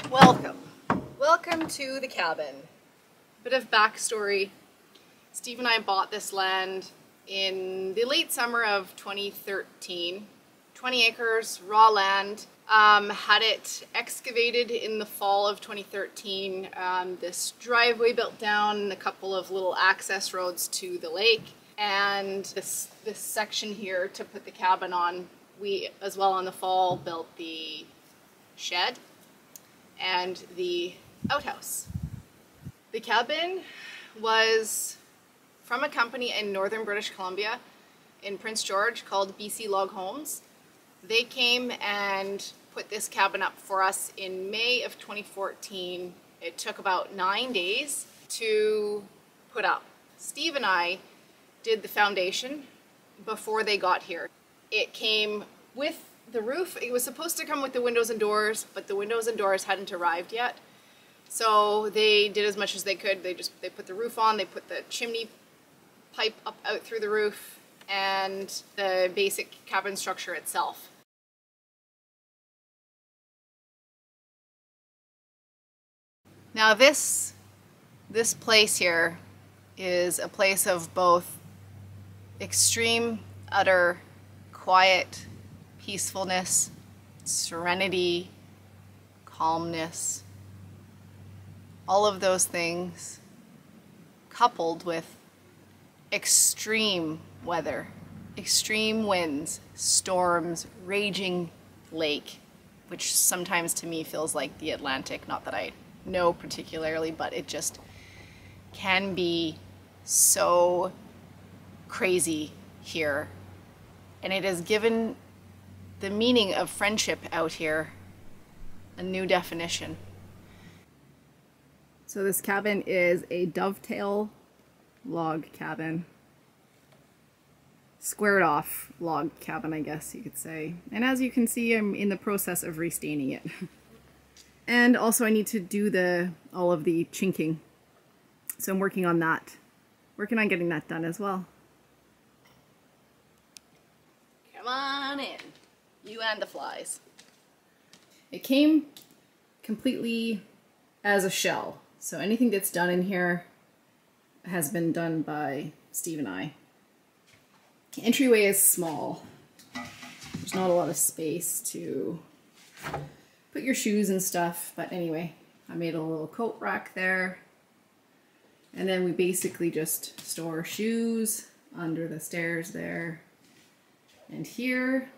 Welcome to the cabin. Bit of backstory. Steve and I bought this land in the late summer of 2013. 20 acres, raw land. Had it excavated in the fall of 2013. This driveway built down and a couple of little access roads to the lake. And this section here to put the cabin on. We, as well in the fall, built the shed and the outhouse. The cabin was from a company in northern British Columbia in Prince George called BC Log Homes. They came and put this cabin up for us in May of 2014. It took about 9 days to put up. Steve and I did the foundation before they got here. It came with the roof. It was supposed to come with the windows and doors, but the windows and doors hadn't arrived yet. So they did as much as they could. They put the roof on, they put the chimney pipe up out through the roof, and the basic cabin structure itself. Now this place here is a place of both extreme, utter quiet, peacefulness, serenity, calmness, all of those things coupled with extreme weather, extreme winds, storms, raging lake, which sometimes to me feels like the Atlantic. Not that I know particularly, but it just can be so crazy here. And it has given the meaning of friendship out here a new definition. So this cabin is a Dovetail log cabin. Squared off log cabin, I guess you could say. And as you can see, I'm in the process of restaining it. And also I need to do all of the chinking. So I'm working on that. Working on getting that done as well. Come on in. You and the flies. It came completely as a shell. So anything that's done in here has been done by Steve and I. The entryway is small. There's not a lot of space to put your shoes and stuff, but anyway, I made a little coat rack there. And then we basically just store shoes under the stairs there and here.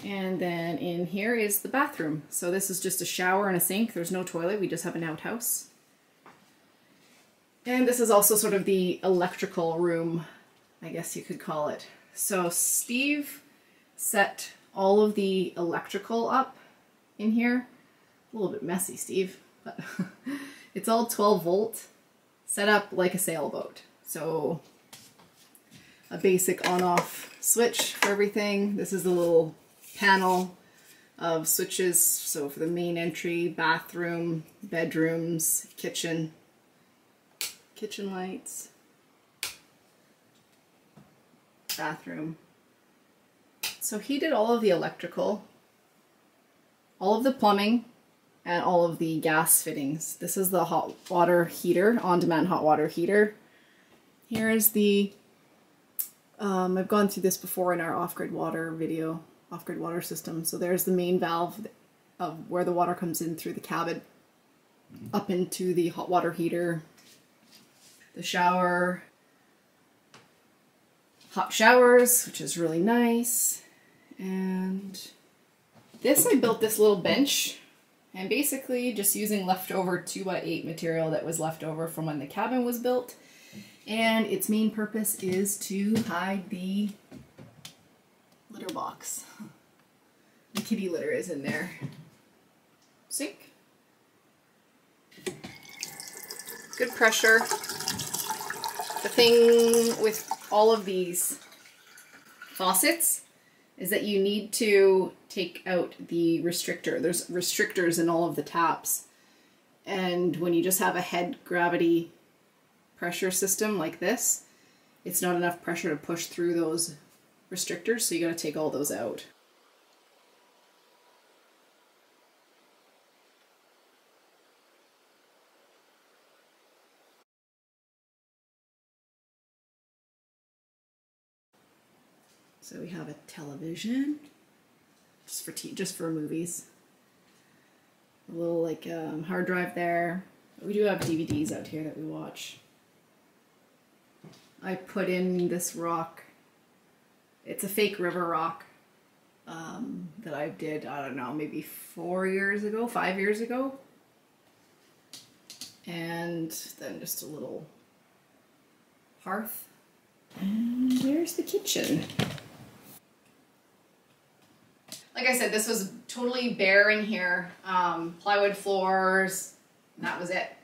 And then in here is the bathroom. So this is just a shower and a sink. There's no toilet, we just have an outhouse. And this is also sort of the electrical room, I guess you could call it. So Steve set all of the electrical up in here. A little bit messy, Steve, but it's all 12 volt, set up like a sailboat. So a basic on-off switch for everything. This is a little panel of switches, so for the main entry, bathroom, bedrooms, kitchen lights, bathroom. So he did all of the electrical, all of the plumbing, and all of the gas fittings. This is the hot water heater, on-demand hot water heater. Here is the, I've gone through this before in our off-grid water video, off-grid water system. So there's the main valve of where the water comes in through the cabin up into the hot water heater, the shower, hot showers, which is really nice. And I built this little bench, and basically just using leftover 2x8 material that was left over from when the cabin was built. And its main purpose is to hide the litter box. The kitty litter is in there. Sink. Good pressure. The thing with all of these faucets is that you need to take out the restrictor. There's restrictors in all of the taps. And when you just have a head gravity pressure system like this, it's not enough pressure to push through those restrictors, so you gotta take all those out. So we have a television, just for movies. A little like hard drive there. We do have DVDs out here that we watch. I put in this rock. It's a fake river rock that I did, I don't know, maybe 5 years ago. And then just a little hearth. And there's the kitchen. Like I said, this was totally bare in here. Plywood floors, and that was it.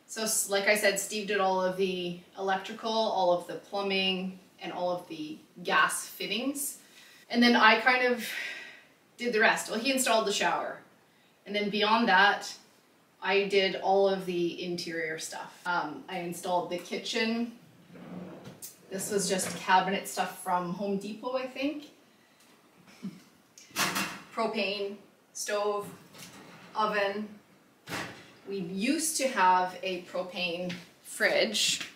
So like I said, Steve did all of the electrical, all of the plumbing, and all of the gas fittings. And then I kind of did the rest. Well, he installed the shower. And then beyond that, I did all of the interior stuff. I installed the kitchen. This was just cabinet stuff from Home Depot, I think. Propane, stove, oven. We used to have a propane fridge,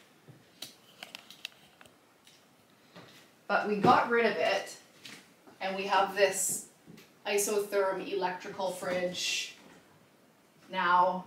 but we got rid of it, and we have this isotherm electrical fridge now.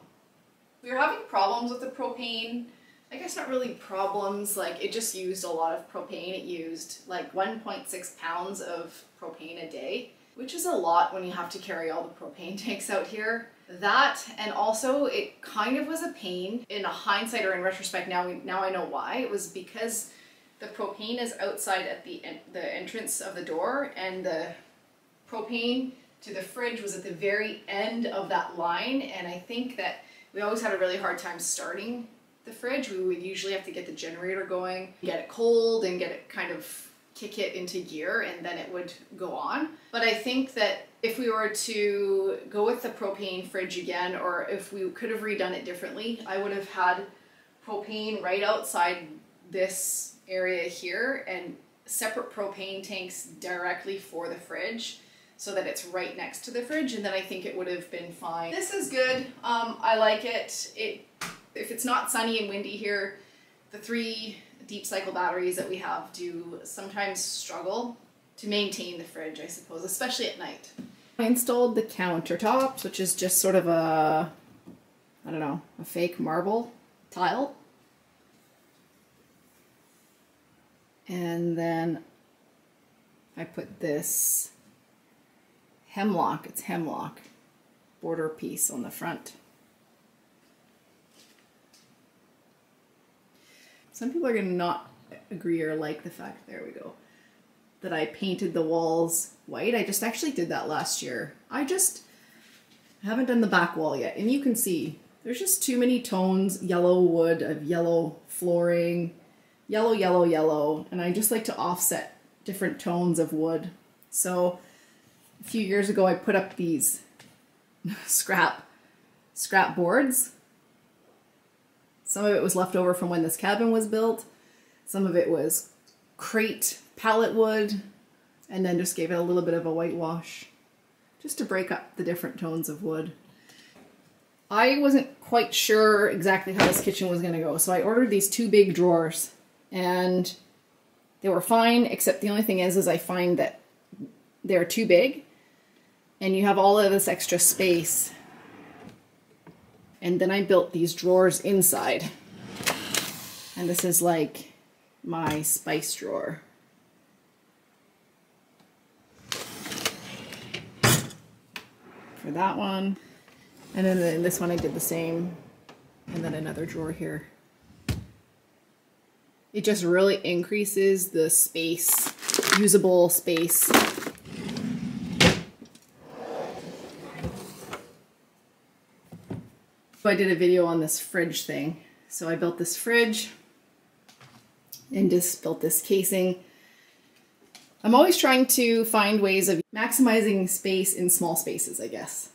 We were having problems with the propane. I guess not really problems, like it just used a lot of propane. It used like 1.6 pounds of propane a day, which is a lot when you have to carry all the propane tanks out here. That, and also it kind of was a pain in hindsight, or in retrospect now I know why. It was because the propane is outside at the entrance of the door, and the propane to the fridge was at the very end of that line, and I think that we always had a really hard time starting the fridge. We would usually have to get the generator going, get it cold, and get it kind of kick it into gear, and then it would go on. But I think that if we were to go with the propane fridge again, or if we could have redone it differently, I would have had propane right outside this area here and separate propane tanks directly for the fridge so that it's right next to the fridge, and then I think it would have been fine. This is good. I like it. If it's not sunny and windy here, the 3 deep cycle batteries that we have do sometimes struggle to maintain the fridge, I suppose, especially at night. I installed the countertops, which is just sort of a, I don't know, a fake marble tile. And then I put this hemlock, it's hemlock, border piece on the front. Some people are going to not agree or like the fact, there we go, that I painted the walls white. I just actually did that last year. I haven't done the back wall yet, and you can see there's just too many tones, yellow wood, of yellow flooring, yellow, yellow, yellow, and I just like to offset different tones of wood. So a few years ago I put up these scrap boards. Some of it was left over from when this cabin was built. Some of it was crate pallet wood, and then just gave it a little bit of a whitewash just to break up the different tones of wood. I wasn't quite sure exactly how this kitchen was going to go, so I ordered these 2 big drawers, and they were fine, except the only thing is I find that they're too big, and you have all of this extra space. And then I built these drawers inside. And this is like my spice drawer. For that one. And then in this one I did the same. And then another drawer here. It just really increases the space, usable space. So I did a video on this fridge thing. So I built this fridge and just built this casing. I'm always trying to find ways of maximizing space in small spaces, I guess.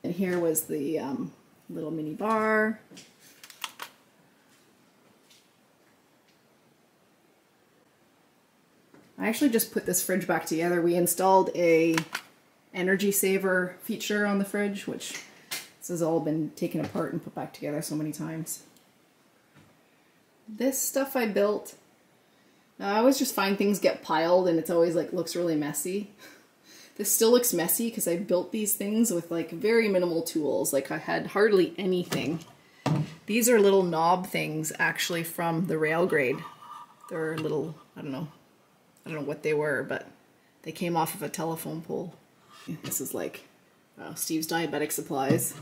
And here was the little mini bar. I actually just put this fridge back together. We installed a energy saver feature on the fridge, which this has all been taken apart and put back together so many times. This stuff I built I always just find things get piled and it's always like looks really messy. This still looks messy because I built these things with like very minimal tools. Like I had hardly anything. These are little knob things actually from the rail grade. They're little, I don't know what they were, but they came off of a telephone pole. This is like Steve's diabetic supplies.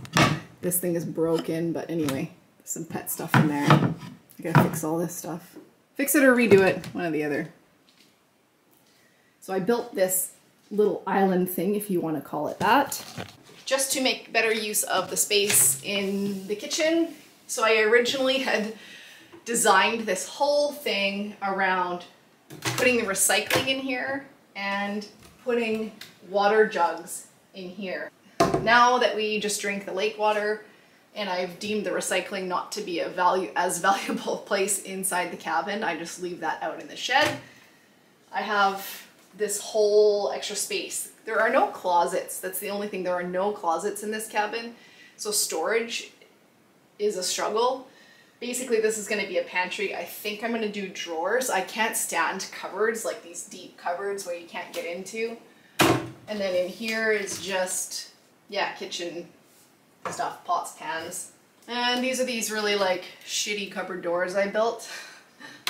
This thing is broken, but anyway, there's some pet stuff in there. I gotta fix all this stuff. Fix it or redo it, one or the other. So I built this little island thing, if you want to call it that, just to make better use of the space in the kitchen. So I originally had designed this whole thing around putting the recycling in here and putting water jugs in here. Now that we just drink the lake water and I've deemed the recycling not to be as valuable place inside the cabin, I just leave that out in the shed. I have this whole extra space. There are no closets. That's the only thing. There are no closets in this cabin. So storage is a struggle. Basically, this is going to be a pantry. I think I'm going to do drawers. I can't stand cupboards, like these deep cupboards where you can't get into. And then in here is just, yeah, kitchen stuff, pots, pans. And these are these really like shitty cupboard doors I built.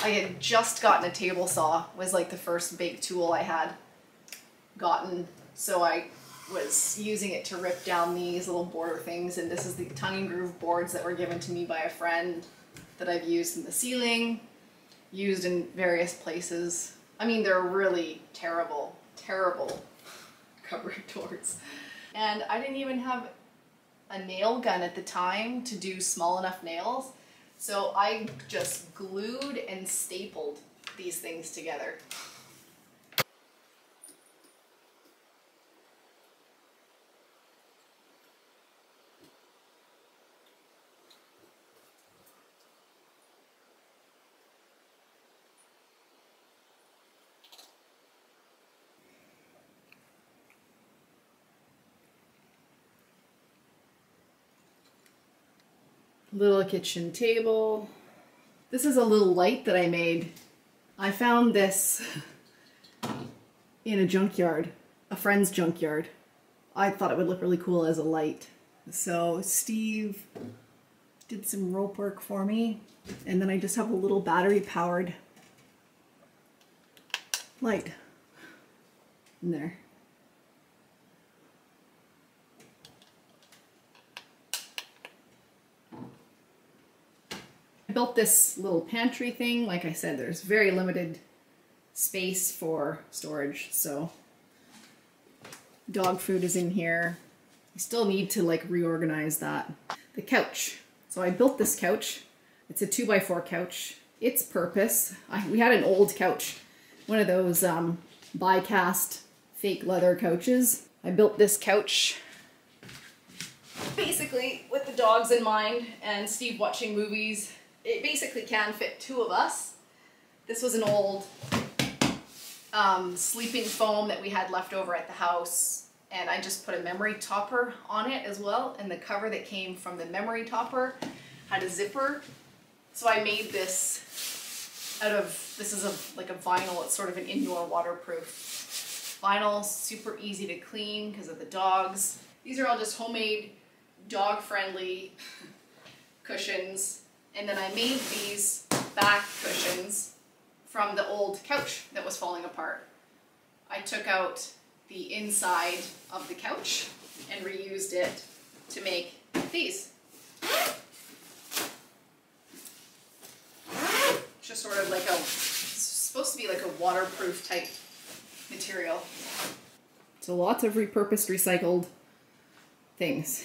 I had just gotten a table saw, was like the first big tool I had gotten. So I was using it to rip down these little border things, and this is the tongue and groove boards that were given to me by a friend that I've used in the ceiling, used in various places. I mean, they're really terrible, terrible cupboard doors. And I didn't even have a nail gun at the time to do small enough nails. So I just glued and stapled these things together. Little kitchen table. This is a little light that I made. I found this in a junkyard, a friend's junkyard. I thought it would look really cool as a light. So Steve did some rope work for me, and then I just have a little battery powered light in there. I built this little pantry thing. Like I said, there's very limited space for storage, so dog food is in here. I still need to like reorganize that. The couch. So I built this couch. It's a 2x4 couch. Its purpose, we had an old couch, one of those die-cast fake leather couches. I built this couch basically with the dogs in mind and Steve watching movies. It basically can fit two of us. This was an old sleeping foam that we had left over at the house, and I just put a memory topper on it as well, and the cover that came from the memory topper had a zipper. So I made this out of, this is like a vinyl. It's sort of an indoor waterproof vinyl, super easy to clean because of the dogs. These are all just homemade dog-friendly cushions. And then I made these back cushions from the old couch that was falling apart. I took out the inside of the couch and reused it to make these. Just sort of like it's supposed to be like a waterproof type material. So lots of repurposed, recycled things.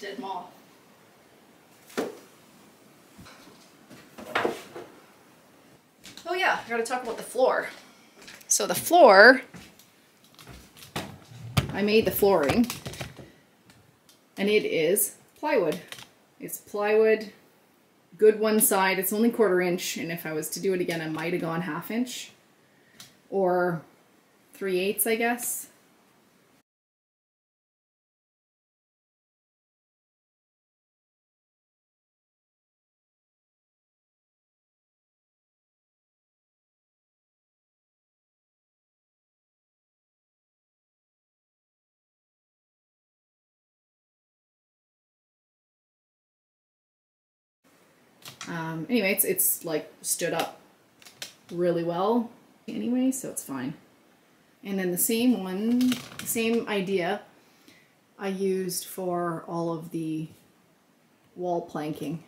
Dead moth. Oh yeah, I gotta talk about the floor. So the floor, I made the flooring, and it is plywood. It's plywood, good one side. It's only 1/4 inch, and if I was to do it again, I might have gone 1/2 inch or 3/8, I guess. Anyway, it's like stood up really well anyway, so it's fine. And then the same idea I used for all of the wall planking.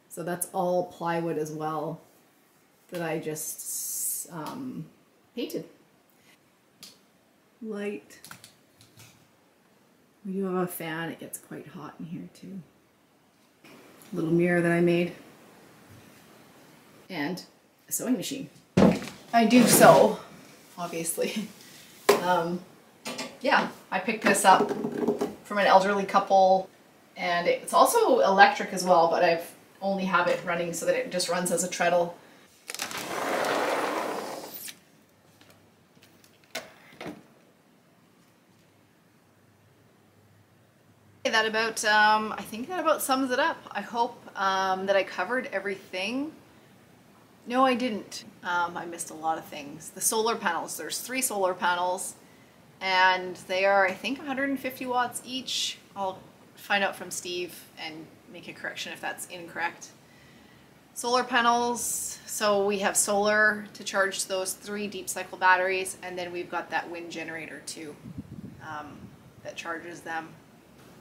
So that's all plywood as well that I just painted. Light. We do have a fan, it gets quite hot in here too. Little mirror that I made. And a sewing machine. I do sew, obviously. Yeah, I picked this up from an elderly couple, and it's also electric as well, but I've only have it running so that it just runs as a treadle. That about, I think that about sums it up. I hope that I covered everything. No, I didn't. I missed a lot of things. The solar panels, there's 3 solar panels, and they are, I think, 150 watts each. I'll find out from Steve and make a correction if that's incorrect. Solar panels, so we have solar to charge those 3 deep cycle batteries, and then we've got that wind generator too that charges them.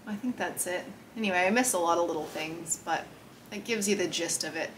I think that's it. Anyway, I missed a lot of little things, but it gives you the gist of it.